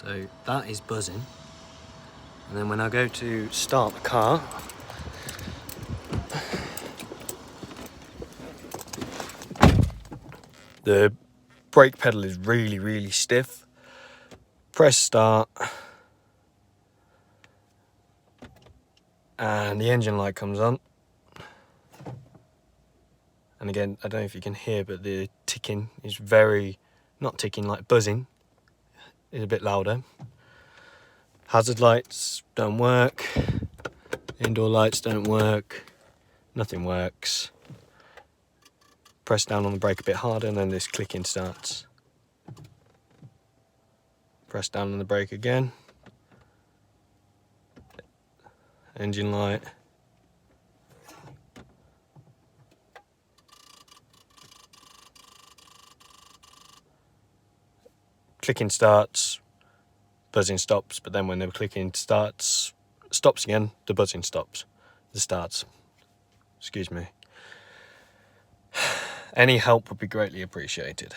So that is buzzing. And then when I go to start the car, the brake pedal is really stiff. Press start, and the engine light comes on. And again, I don't know if you can hear, but the ticking is not ticking, like buzzing. It's a bit louder. Hazard lights don't work. Indoor lights don't work. Nothing works. Press down on the brake a bit harder and then this clicking starts. Press down on the brake again. Engine light. Clicking starts, buzzing stops, but then when the clicking stops again, the buzzing stops. The starts. Excuse me. Any help would be greatly appreciated.